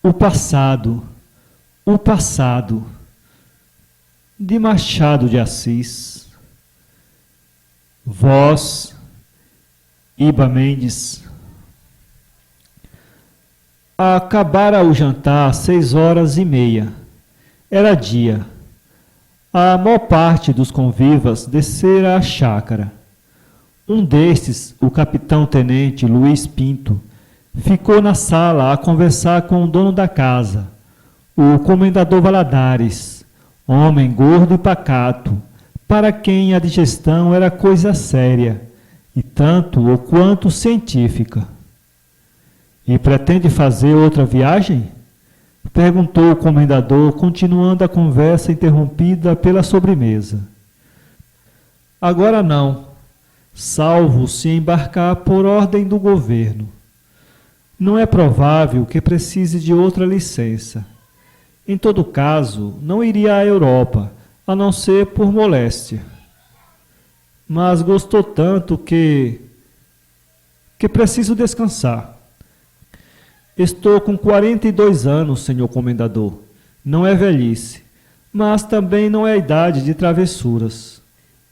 O passado, o passado, de Machado de Assis. Voz, Iba Mendes. Acabara o jantar às 6h30. Era dia. A maior parte dos convivas descera à chácara. Um destes, o capitão-tenente Luís Pinto, ficou na sala a conversar com o dono da casa, o comendador Valadares, homem gordo e pacato, para quem a digestão era coisa séria, e tanto ou quanto científica. E pretende fazer outra viagem? Perguntou o comendador, continuando a conversa interrompida pela sobremesa. Agora não, salvo se embarcar por ordem do governo. Não é provável que precise de outra licença. Em todo caso, não iria à Europa, a não ser por moléstia. Mas gostou tanto que preciso descansar. Estou com 42 anos, senhor comendador. Não é velhice, mas também não é idade de travessuras.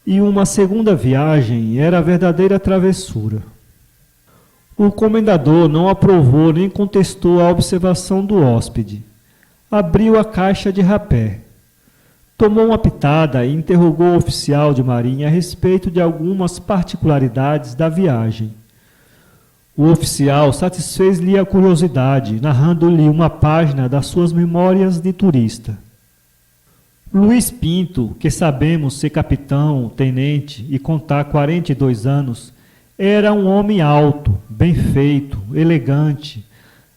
E uma segunda viagem era a verdadeira travessura. O comendador não aprovou nem contestou a observação do hóspede. Abriu a caixa de rapé. Tomou uma pitada e interrogou o oficial de marinha a respeito de algumas particularidades da viagem. O oficial satisfez-lhe a curiosidade, narrando-lhe uma página das suas memórias de turista. Luís Pinto, que sabemos ser capitão, tenente e contar 42 anos, era um homem alto, bem feito, elegante,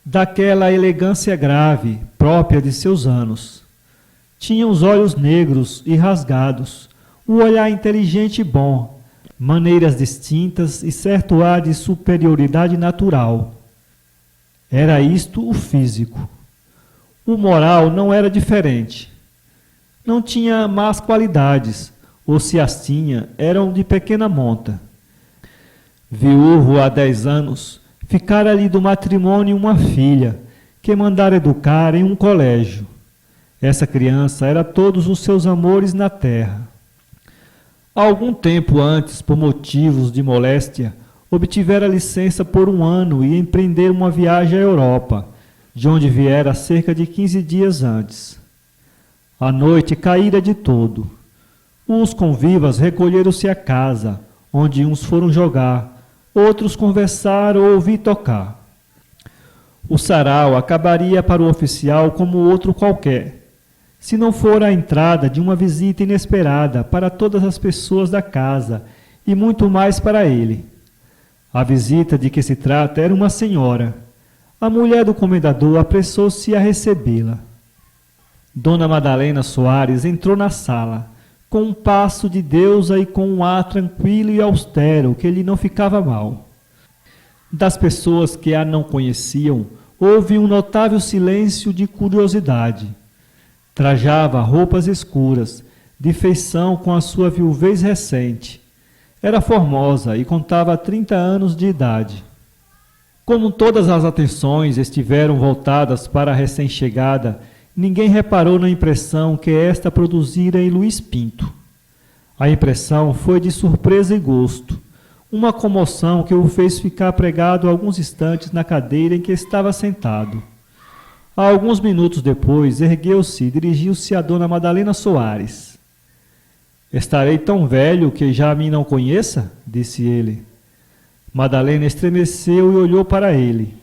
daquela elegância grave, própria de seus anos. Tinha os olhos negros e rasgados, o olhar inteligente e bom, maneiras distintas e certo ar de superioridade natural. Era isto o físico. O moral não era diferente. Não tinha más qualidades, ou se as tinha, eram de pequena monta. Viúvo há 10 anos, ficara-lhe do matrimônio uma filha, que mandara educar em um colégio. Essa criança era todos os seus amores na terra. Algum tempo antes, por motivos de moléstia, obtivera licença por 1 ano e empreendera uma viagem à Europa, de onde viera cerca de 15 dias antes. A noite caíra de todo. Os convivas recolheram-se à casa, onde uns foram jogar, outros conversar ou ouvir tocar. O sarau acabaria para o oficial como outro qualquer, se não for a entrada de uma visita inesperada para todas as pessoas da casa e muito mais para ele. A visita de que se trata era uma senhora. A mulher do comendador apressou-se a recebê-la. Dona Madalena Soares entrou na sala, com um passo de deusa e com um ar tranquilo e austero que lhe não ficava mal. Das pessoas que a não conheciam, houve um notável silêncio de curiosidade. Trajava roupas escuras, de feição com a sua viuvez recente. Era formosa e contava 30 anos de idade. Como todas as atenções estiveram voltadas para a recém-chegada, ninguém reparou na impressão que esta produzira em Luís Pinto. A impressão foi de surpresa e gosto, uma comoção que o fez ficar pregado alguns instantes na cadeira em que estava sentado. Alguns minutos depois, ergueu-se e dirigiu-se a Dona Madalena Soares. «Estarei tão velho que já me não conheça?» disse ele. Madalena estremeceu e olhou para ele.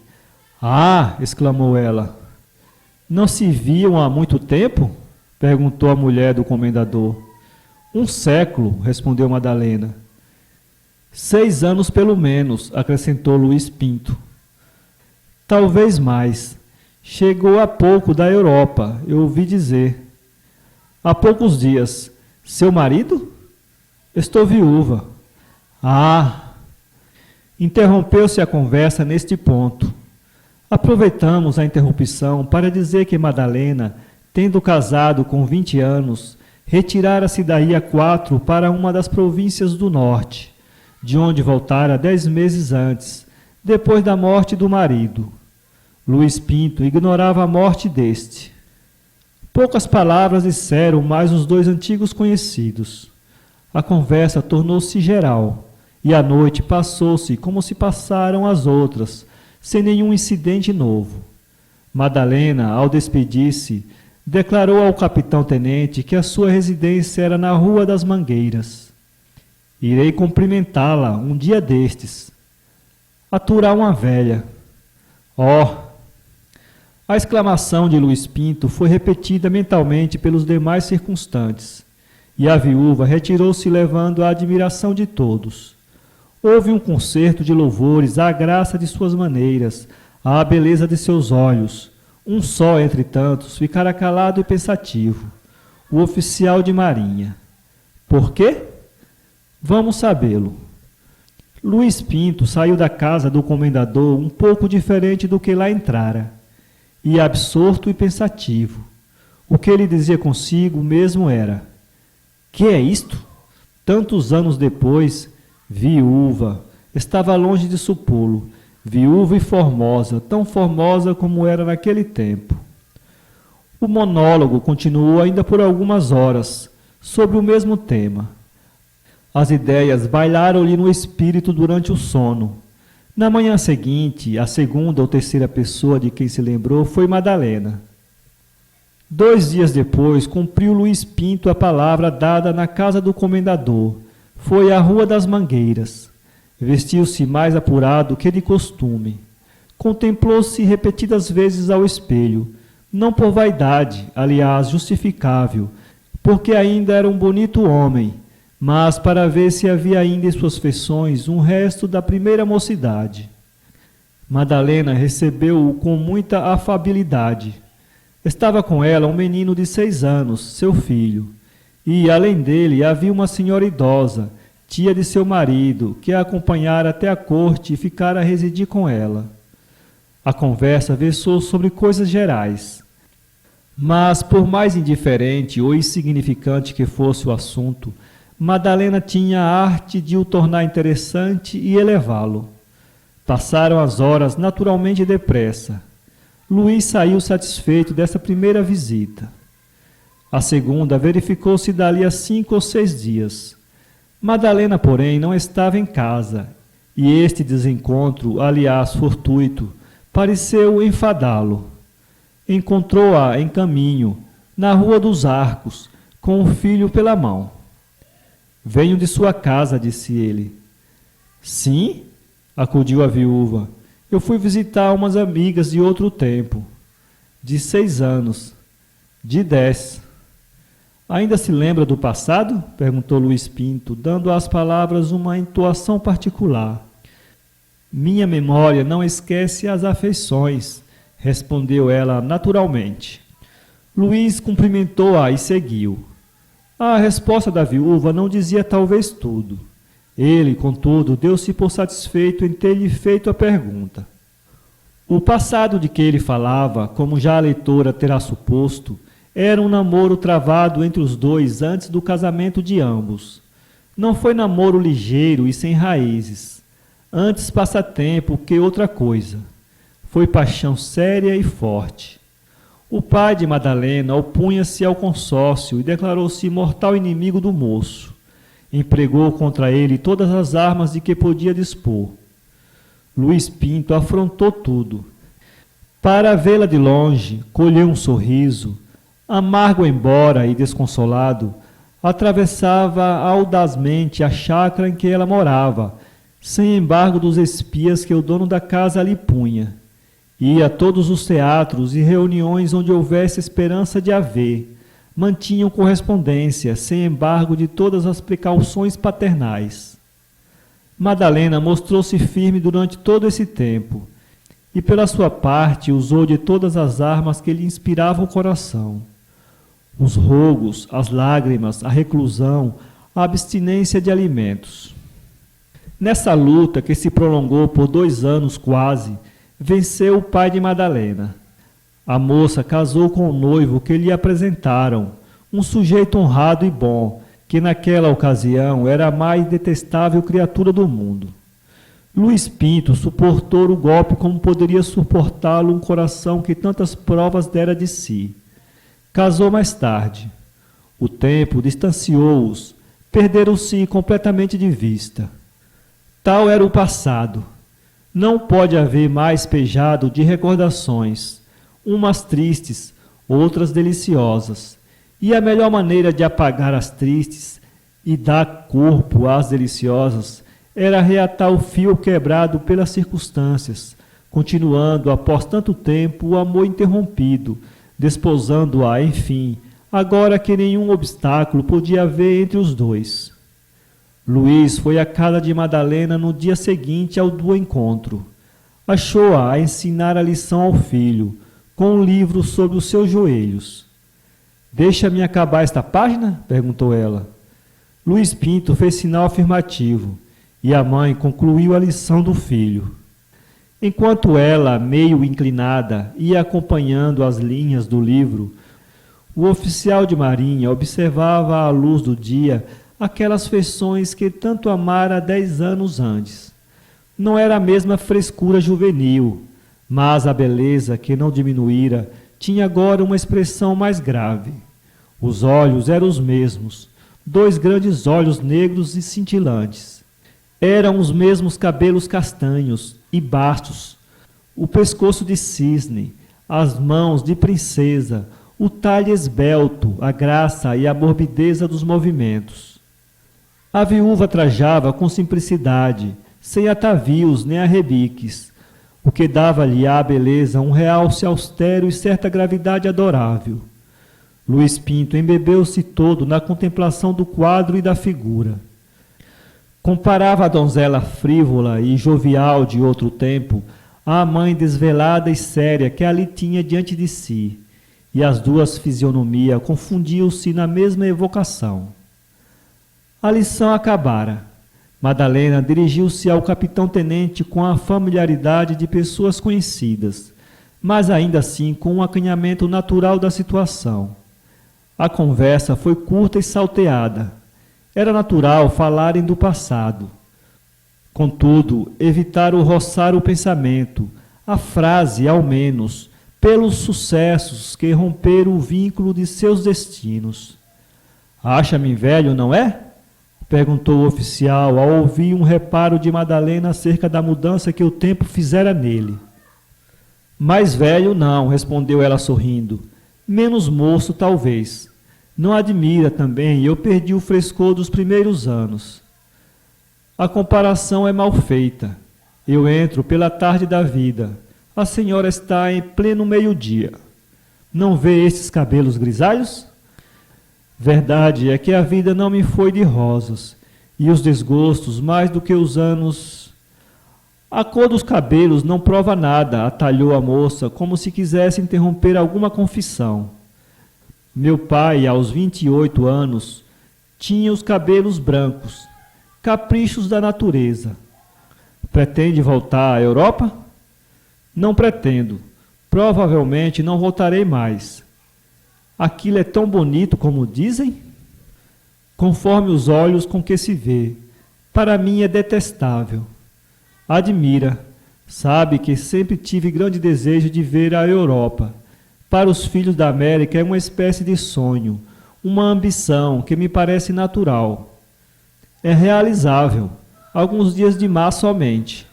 «Ah!» exclamou ela. «Não se viam há muito tempo?» perguntou a mulher do comendador. «Um século», respondeu Madalena. 6 anos pelo menos, acrescentou Luís Pinto. «Talvez mais. Chegou há pouco da Europa, eu ouvi dizer. Há poucos dias. Seu marido?» «Estou viúva.» «Ah!» Interrompeu-se a conversa neste ponto. Aproveitamos a interrupção para dizer que Madalena, tendo casado com 20 anos, retirara-se daí a 4 para uma das províncias do norte, de onde voltara 10 meses antes, depois da morte do marido. Luís Pinto ignorava a morte deste. Poucas palavras disseram mais os dois antigos conhecidos. A conversa tornou-se geral, e a noite passou-se como se passaram as outras, sem nenhum incidente novo. Madalena, ao despedir-se, declarou ao capitão-tenente que a sua residência era na Rua das Mangueiras. Irei cumprimentá-la um dia destes. Aturar uma velha. Oh! A exclamação de Luís Pinto foi repetida mentalmente pelos demais circunstantes, e a viúva retirou-se levando a admiração de todos. Houve um concerto de louvores à graça de suas maneiras, à beleza de seus olhos. Um só, entre tantos, ficara calado e pensativo, o oficial de marinha. Por quê? Vamos sabê-lo. Luís Pinto saiu da casa do comendador um pouco diferente do que lá entrara. Ia absorto e pensativo. O que ele dizia consigo mesmo era: que é isto? Tantos anos depois, viúva, estava longe de supô-lo, viúva e formosa, tão formosa como era naquele tempo. O monólogo continuou ainda por algumas horas, sobre o mesmo tema. As ideias bailaram-lhe no espírito durante o sono. Na manhã seguinte, a segunda ou terceira pessoa de quem se lembrou foi Madalena. 2 dias depois, cumpriu Luís Pinto a palavra dada na casa do comendador. Foi à Rua das Mangueiras. Vestiu-se mais apurado que de costume. Contemplou-se repetidas vezes ao espelho, não por vaidade, aliás, justificável, porque ainda era um bonito homem, mas para ver se havia ainda em suas feições um resto da primeira mocidade. Madalena recebeu-o com muita afabilidade. Estava com ela um menino de 6 anos, seu filho, e, além dele, havia uma senhora idosa, tia de seu marido, que a acompanhara até a corte e ficara a residir com ela. A conversa versou sobre coisas gerais. Mas, por mais indiferente ou insignificante que fosse o assunto, Madalena tinha a arte de o tornar interessante e elevá-lo. Passaram as horas naturalmente depressa. Luís saiu satisfeito dessa primeira visita. A segunda verificou-se dali a 5 ou 6 dias. Madalena, porém, não estava em casa, e este desencontro, aliás fortuito, pareceu enfadá-lo. Encontrou-a em caminho, na Rua dos Arcos, com o filho pela mão. Venho de sua casa, disse ele. Sim, acudiu a viúva. Eu fui visitar umas amigas de outro tempo. De 6 anos. De 10. Ainda se lembra do passado? Perguntou Luís Pinto, dando às palavras uma entoação particular. Minha memória não esquece as afeições, respondeu ela naturalmente. Luís cumprimentou-a e seguiu. A resposta da viúva não dizia talvez tudo. Ele, contudo, deu-se por satisfeito em ter-lhe feito a pergunta. O passado de que ele falava, como já a leitora terá suposto, era um namoro travado entre os dois antes do casamento de ambos. Não foi namoro ligeiro e sem raízes, antes passatempo que outra coisa. Foi paixão séria e forte. O pai de Madalena opunha-se ao consórcio e declarou-se mortal inimigo do moço. Empregou contra ele todas as armas de que podia dispor. Luís Pinto afrontou tudo. Para vê-la de longe, colheu um sorriso, amargo embora e desconsolado, atravessava audazmente a chácara em que ela morava, sem embargo dos espias que o dono da casa lhe punha. Ia a todos os teatros e reuniões onde houvesse esperança de haver. Mantinham correspondência, sem embargo de todas as precauções paternais. Madalena mostrou-se firme durante todo esse tempo, e pela sua parte usou de todas as armas que lhe inspiravam o coração. Os rogos, as lágrimas, a reclusão, a abstinência de alimentos. Nessa luta, que se prolongou por 2 anos quase, venceu o pai de Madalena. A moça casou com o noivo que lhe apresentaram, um sujeito honrado e bom, que naquela ocasião era a mais detestável criatura do mundo. Luís Pinto suportou o golpe como poderia suportá-lo um coração que tantas provas dera de si. Casou mais tarde. O tempo distanciou-os, perderam-se completamente de vista. Tal era o passado. Não pode haver mais pejado de recordações, umas tristes, outras deliciosas. E a melhor maneira de apagar as tristes e dar corpo às deliciosas era reatar o fio quebrado pelas circunstâncias, continuando após tanto tempo o amor interrompido, desposando-a, enfim, agora que nenhum obstáculo podia haver entre os dois. Luís foi à casa de Madalena no dia seguinte ao do encontro. Achou-a a ensinar a lição ao filho, com um livro sobre os seus joelhos. "Deixa-me acabar esta página?" perguntou ela. Luís Pinto fez sinal afirmativo, e a mãe concluiu a lição do filho. Enquanto ela, meio inclinada, ia acompanhando as linhas do livro, o oficial de marinha observava à luz do dia aquelas feições que tanto amara 10 anos antes. Não era a mesma frescura juvenil, mas a beleza que não diminuíra tinha agora uma expressão mais grave. Os olhos eram os mesmos, 2 grandes olhos negros e cintilantes. Eram os mesmos cabelos castanhos e bastos, o pescoço de cisne, as mãos de princesa, o talhe esbelto, a graça e a morbideza dos movimentos. A viúva trajava com simplicidade, sem atavios nem arrebiques, o que dava-lhe à beleza um realce austero e certa gravidade adorável. Luís Pinto embebeu-se todo na contemplação do quadro e da figura. Comparava a donzela frívola e jovial de outro tempo à mãe desvelada e séria que ali tinha diante de si, e as duas fisionomias confundiam-se na mesma evocação. A lição acabara. Madalena dirigiu-se ao capitão-tenente com a familiaridade de pessoas conhecidas, mas ainda assim com um acanhamento natural da situação. A conversa foi curta e salteada. Era natural falarem do passado. Contudo, evitaram roçar o pensamento, a frase ao menos, pelos sucessos que romperam o vínculo de seus destinos. "Acha-me velho, não é?" perguntou o oficial ao ouvir um reparo de Madalena acerca da mudança que o tempo fizera nele. "Mais velho não", respondeu ela sorrindo. "Menos moço, talvez. Não admira também, eu perdi o frescor dos primeiros anos. A comparação é mal feita. Eu entro pela tarde da vida. A senhora está em pleno meio-dia. Não vê estes cabelos grisalhos? Verdade é que a vida não me foi de rosas, e os desgostos mais do que os anos... A cor dos cabelos não prova nada", atalhou a moça, como se quisesse interromper alguma confissão. "Meu pai, aos 28 anos, tinha os cabelos brancos, caprichos da natureza. Pretende voltar à Europa?" "Não pretendo. Provavelmente não voltarei mais." "Aquilo é tão bonito como dizem?" "Conforme os olhos com que se vê. Para mim é detestável." "Admira. Sabe que sempre tive grande desejo de ver a Europa. Para os filhos da América é uma espécie de sonho, uma ambição que me parece natural. É realizável, alguns dias de mar somente."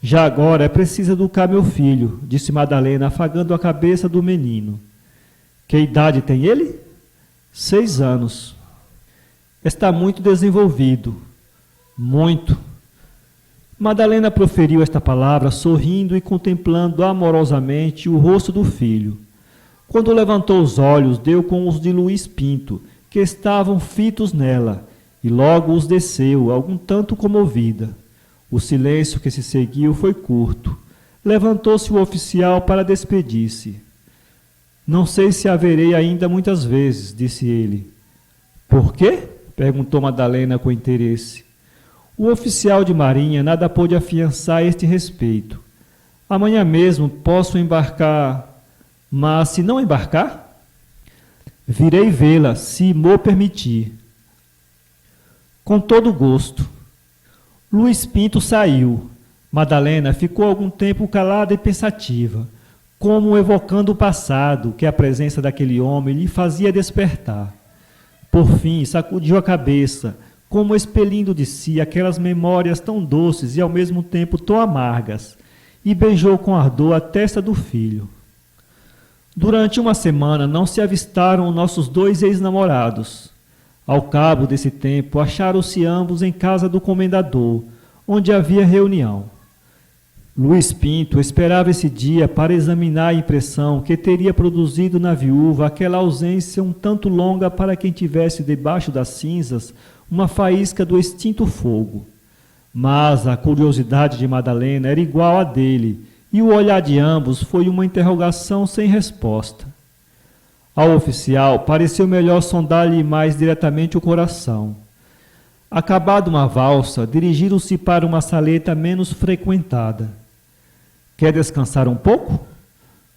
"Já agora é preciso educar meu filho", disse Madalena, afagando a cabeça do menino. "Que idade tem ele?" 6 anos. "Está muito desenvolvido." "Muito." Madalena proferiu esta palavra sorrindo e contemplando amorosamente o rosto do filho. Quando levantou os olhos, deu com os de Luís Pinto, que estavam fitos nela, e logo os desceu, algum tanto comovida. O silêncio que se seguiu foi curto. Levantou-se o oficial para despedir-se. "Não sei se a verei ainda muitas vezes", disse ele. "Por quê?" perguntou Madalena com interesse. O oficial de marinha nada pôde afiançar a este respeito. "Amanhã mesmo posso embarcar, mas se não embarcar, virei vê-la, se mo permitir." "Com todo gosto." Luiz Pinto saiu. Madalena ficou algum tempo calada e pensativa, como evocando o passado que a presença daquele homem lhe fazia despertar. Por fim, sacudiu a cabeça, como expelindo de si aquelas memórias tão doces e ao mesmo tempo tão amargas, e beijou com ardor a testa do filho. Durante uma semana não se avistaram nossos dois ex-namorados. Ao cabo desse tempo, acharam-se ambos em casa do comendador, onde havia reunião. Luiz Pinto esperava esse dia para examinar a impressão que teria produzido na viúva aquela ausência um tanto longa para quem tivesse debaixo das cinzas uma faísca do extinto fogo. Mas a curiosidade de Madalena era igual à dele, e o olhar de ambos foi uma interrogação sem resposta. Ao oficial pareceu melhor sondar-lhe mais diretamente o coração. Acabada uma valsa, dirigiram-se para uma saleta menos frequentada. Quer descansar um pouco?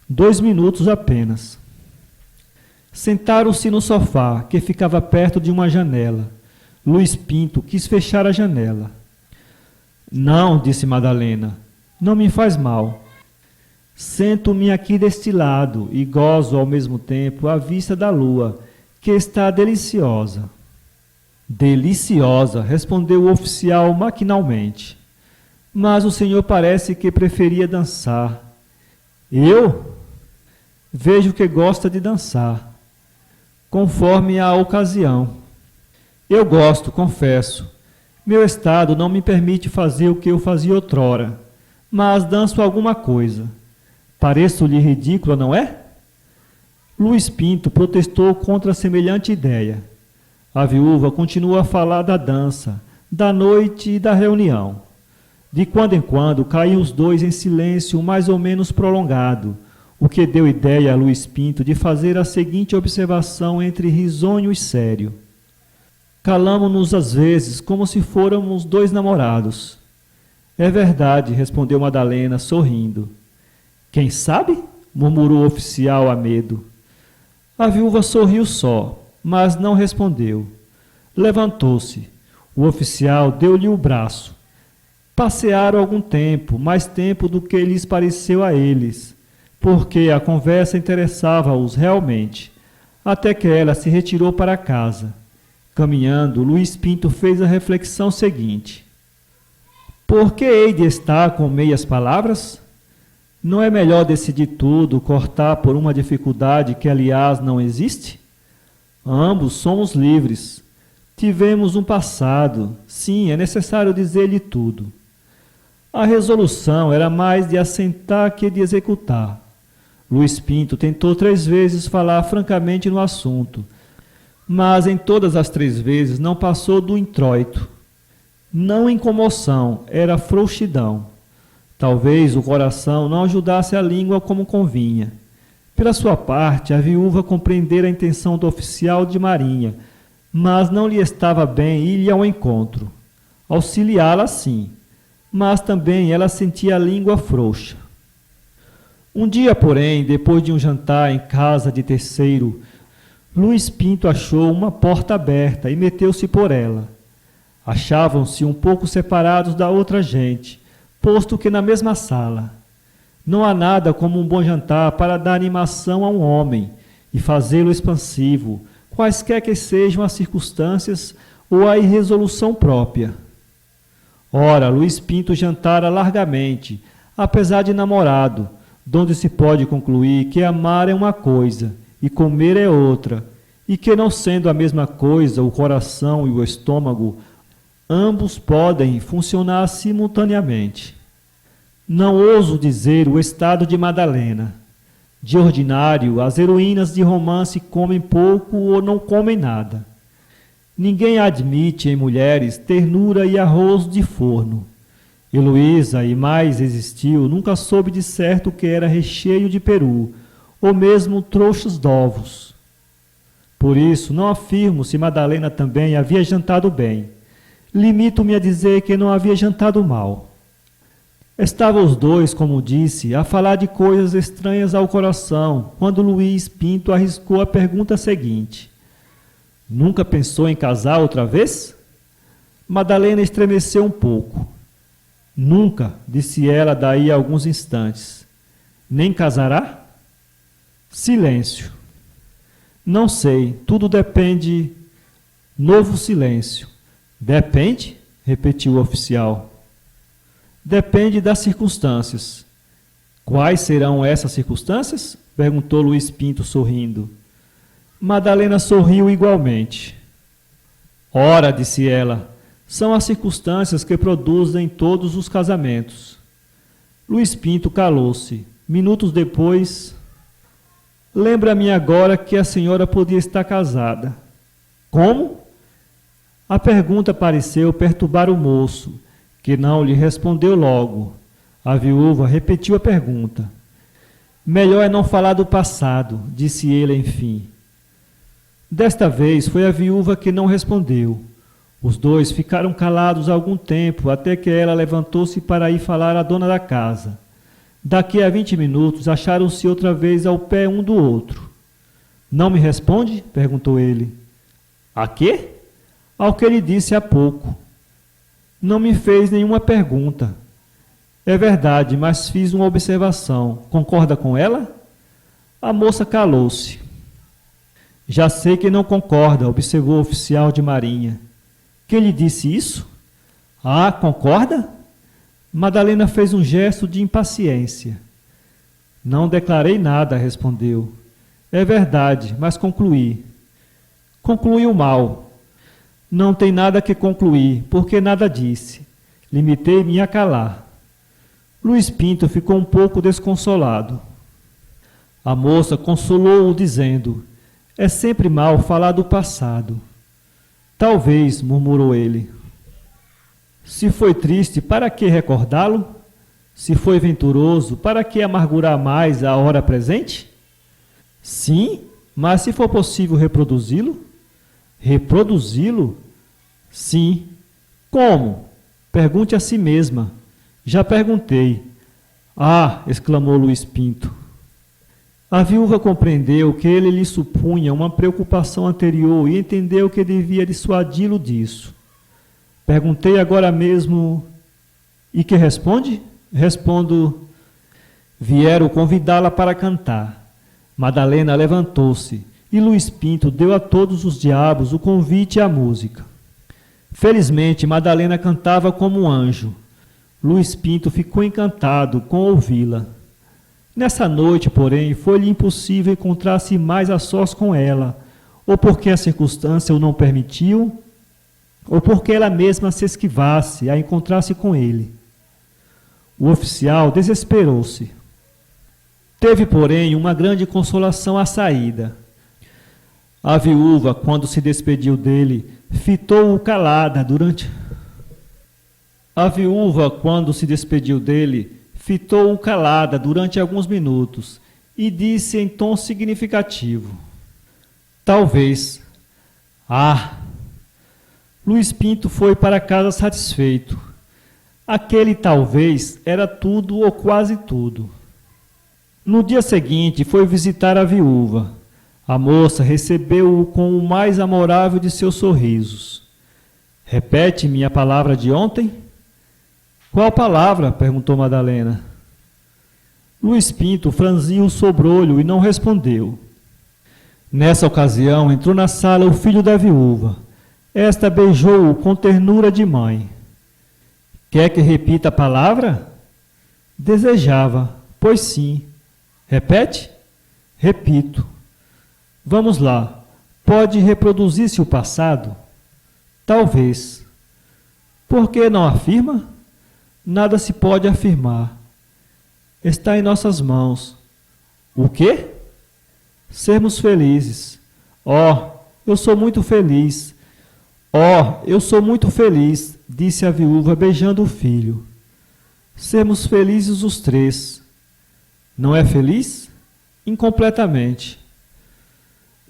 2 minutos apenas. Sentaram-se no sofá, que ficava perto de uma janela. Luiz Pinto quis fechar a janela. Não, disse Madalena, não me faz mal. Sento-me aqui deste lado e gozo ao mesmo tempo a vista da lua, que está deliciosa. Deliciosa, respondeu o oficial maquinalmente. Mas o senhor parece que preferia dançar. Eu? Vejo que gosta de dançar, conforme a ocasião. Eu gosto, confesso. Meu estado não me permite fazer o que eu fazia outrora, mas danço alguma coisa. Pareço-lhe ridícula, não é? Luiz Pinto protestou contra semelhante ideia. A viúva continuou a falar da dança, da noite e da reunião. De quando em quando caíam os dois em silêncio mais ou menos prolongado, o que deu ideia a Luiz Pinto de fazer a seguinte observação entre risonho e sério. Calamo-nos às vezes como se fôramos 2 namorados. É verdade, respondeu Madalena, sorrindo. Quem sabe? Murmurou o oficial a medo. A viúva sorriu só, mas não respondeu. Levantou-se. O oficial deu-lhe o braço. Passearam algum tempo, mais tempo do que lhes pareceu a eles, porque a conversa interessava-os realmente, até que ela se retirou para casa. Caminhando, Luiz Pinto fez a reflexão seguinte. Por que hei de estar com meias palavras? Não é melhor decidir tudo, cortar por uma dificuldade que, aliás, não existe? Ambos somos livres. Tivemos um passado. Sim, é necessário dizer-lhe tudo. A resolução era mais de assentar que de executar. Luiz Pinto tentou 3 vezes falar francamente no assunto, mas em todas as 3 vezes não passou do introito. Não em comoção, era frouxidão. Talvez o coração não ajudasse a língua como convinha. Pela sua parte, a viúva compreendera a intenção do oficial de marinha, mas não lhe estava bem ir-lhe ao encontro. Auxiliá-la, sim, mas também ela sentia a língua frouxa. Um dia, porém, depois de um jantar em casa de terceiro, Luiz Pinto achou uma porta aberta e meteu-se por ela. Achavam-se um pouco separados da outra gente, posto que na mesma sala. Não há nada como um bom jantar para dar animação a um homem e fazê-lo expansivo, quaisquer que sejam as circunstâncias ou a irresolução própria. Ora, Luiz Pinto jantara largamente, apesar de namorado, donde se pode concluir que amar é uma coisa e comer é outra, e que, não sendo a mesma coisa o coração e o estômago, ambos podem funcionar simultaneamente. Não ouso dizer o estado de Madalena. De ordinário, as heroínas de romance comem pouco ou não comem nada. Ninguém admite em mulheres ternura e arroz de forno. Heloísa, e mais existiu, nunca soube de certo que era recheio de peru, ou mesmo trouxas d'ovos. Por isso, não afirmo se Madalena também havia jantado bem. Limito-me a dizer que não havia jantado mal. Estavam os dois, como disse, a falar de coisas estranhas ao coração, quando Luiz Pinto arriscou a pergunta seguinte. Nunca pensou em casar outra vez? Madalena estremeceu um pouco. Nunca, disse ela daí a alguns instantes. Nem casará? Silêncio. Não sei, tudo depende. Novo silêncio. Depende? Repetiu o oficial. Depende das circunstâncias. Quais serão essas circunstâncias? Perguntou Luiz Pinto, sorrindo. Madalena sorriu igualmente. Ora, disse ela, são as circunstâncias que produzem todos os casamentos. Luiz Pinto calou-se. Minutos depois, lembra-me agora que a senhora podia estar casada. Como? A pergunta pareceu perturbar o moço, que não lhe respondeu logo. A viúva repetiu a pergunta. Melhor é não falar do passado, disse ele enfim. Desta vez foi a viúva que não respondeu. Os dois ficaram calados algum tempo, até que ela levantou-se para ir falar à dona da casa. Daqui a 20 minutos acharam-se outra vez ao pé um do outro. Não me responde? Perguntou ele. A quê? Ao que ele disse há pouco. Não me fez nenhuma pergunta. É verdade, mas fiz uma observação. Concorda com ela? A moça calou-se. Já sei que não concorda, observou o oficial de marinha. Quem lhe disse isso? Ah, concorda? Madalena fez um gesto de impaciência. Não declarei nada, respondeu. É verdade, mas concluí. Concluiu mal. Não tem nada que concluir, porque nada disse. Limitei-me a calar. Luiz Pinto ficou um pouco desconsolado. A moça consolou-o dizendo: é sempre mal falar do passado. Talvez, murmurou ele. Se foi triste, para que recordá-lo? Se foi venturoso, para que amargurar mais a hora presente? Sim, mas se for possível reproduzi-lo? Reproduzi-lo? Sim. Como? Pergunte a si mesma. Já perguntei. Ah, exclamou Luiz Pinto. A viúva compreendeu que ele lhe supunha uma preocupação anterior e entendeu que devia dissuadi-lo disso. Perguntei agora mesmo. E que responde? Respondo. Vieram convidá-la para cantar. Madalena levantou-se e Luiz Pinto deu a todos os diabos o convite à música. Felizmente, Madalena cantava como um anjo. Luiz Pinto ficou encantado com ouvi-la. Nessa noite, porém, foi-lhe impossível encontrar-se mais a sós com ela, ou porque a circunstância o não permitiu, ou porque ela mesma se esquivasse a encontrar-se com ele. O oficial desesperou-se. Teve, porém, uma grande consolação à saída. A viúva, quando se despediu dele, fitou-o calada durante... Fitou-o calada durante alguns minutos e disse em tom significativo: talvez. Ah! Luiz Pinto foi para casa satisfeito. Aquele talvez era tudo ou quase tudo. No dia seguinte foi visitar a viúva. A moça recebeu-o com o mais amorável de seus sorrisos. Repete-me a palavra de ontem? Qual palavra? Perguntou Madalena. Luiz Pinto franziu o sobrolho e não respondeu. Nessa ocasião entrou na sala o filho da viúva. Esta beijou-o com ternura de mãe. Quer que repita a palavra? Desejava, pois sim. Repete? Repito. Vamos lá. Pode reproduzir-se o passado? Talvez. Por que não afirma? Nada se pode afirmar. Está em nossas mãos. O quê? Sermos felizes. Oh, eu sou muito feliz. Oh, eu sou muito feliz, disse a viúva beijando o filho. Sermos felizes os três. Não é feliz? Incompletamente.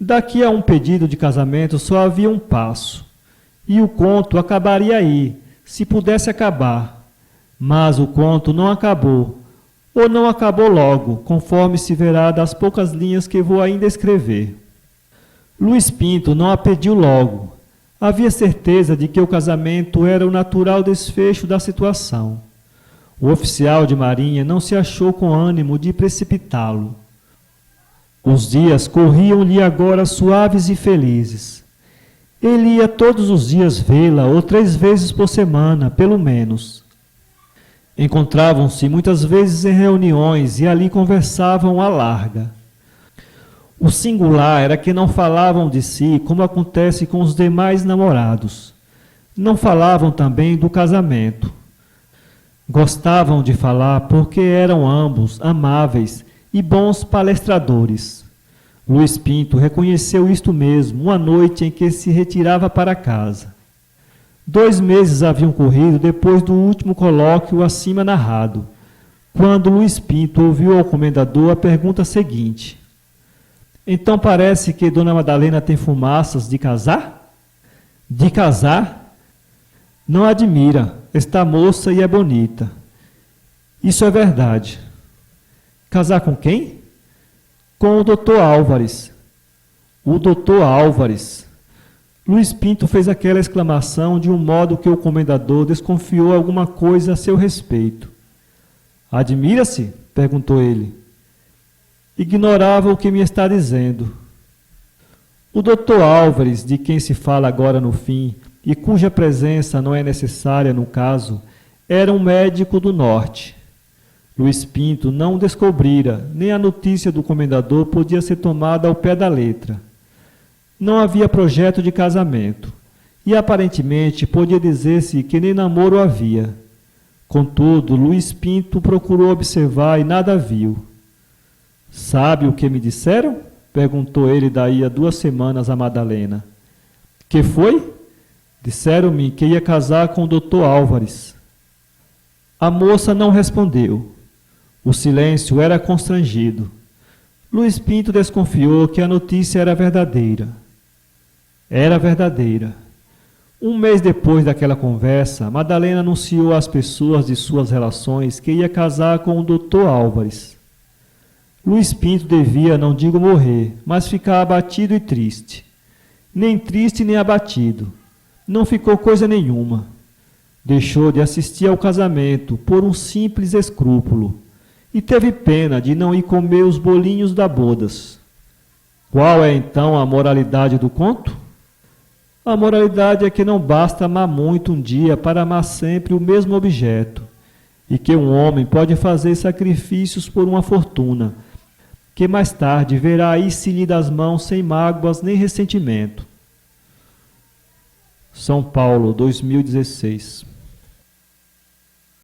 Daqui a um pedido de casamento só havia um passo. E o conto acabaria aí, se pudesse acabar. Mas o conto não acabou, ou não acabou logo, conforme se verá das poucas linhas que vou ainda escrever. Luiz Pinto não a pediu logo. Havia certeza de que o casamento era o natural desfecho da situação. O oficial de marinha não se achou com ânimo de precipitá-lo. Os dias corriam-lhe agora suaves e felizes. Ele ia todos os dias vê-la, ou 3 vezes por semana, pelo menos. Encontravam-se muitas vezes em reuniões e ali conversavam à larga. O singular era que não falavam de si como acontece com os demais namorados. Não falavam também do casamento. Gostavam de falar porque eram ambos amáveis e bons palestradores. Luís Pinto reconheceu isto mesmo uma noite em que se retirava para casa. 2 meses haviam corrido depois do último colóquio acima narrado, quando Luís Pinto ouviu ao comendador a pergunta seguinte: então parece que Dona Madalena tem fumaças de casar? De casar? Não admira, está moça e é bonita. Isso é verdade. Casar com quem? Com o doutor Álvares. O doutor Álvares. Luís Pinto fez aquela exclamação de um modo que o comendador desconfiou alguma coisa a seu respeito. Admira-se? Perguntou ele. Ignorava o que me está dizendo. O doutor Álvares, de quem se fala agora no fim, e cuja presença não é necessária no caso, era um médico do norte. Luís Pinto não descobrira, nem a notícia do comendador podia ser tomada ao pé da letra. Não havia projeto de casamento, e aparentemente podia dizer-se que nem namoro havia. Contudo, Luís Pinto procurou observar e nada viu. Sabe o que me disseram? Perguntou ele daí a 2 semanas a Madalena. Que foi? Disseram-me que ia casar com o doutor Álvares. A moça não respondeu. O silêncio era constrangido. Luís Pinto desconfiou que a notícia era verdadeira. Era verdadeira. 1 mês depois daquela conversa, Madalena anunciou às pessoas de suas relações que ia casar com o doutor Álvares. Luís Pinto devia, não digo morrer, mas ficar abatido e triste. Nem triste nem abatido. Não ficou coisa nenhuma. Deixou de assistir ao casamento por um simples escrúpulo e teve pena de não ir comer os bolinhos da bodas. Qual é então a moralidade do conto? A moralidade é que não basta amar muito um dia para amar sempre o mesmo objeto, e que um homem pode fazer sacrifícios por uma fortuna, que mais tarde verá ir-se-lhe das mãos sem mágoas nem ressentimento. São Paulo, 2016.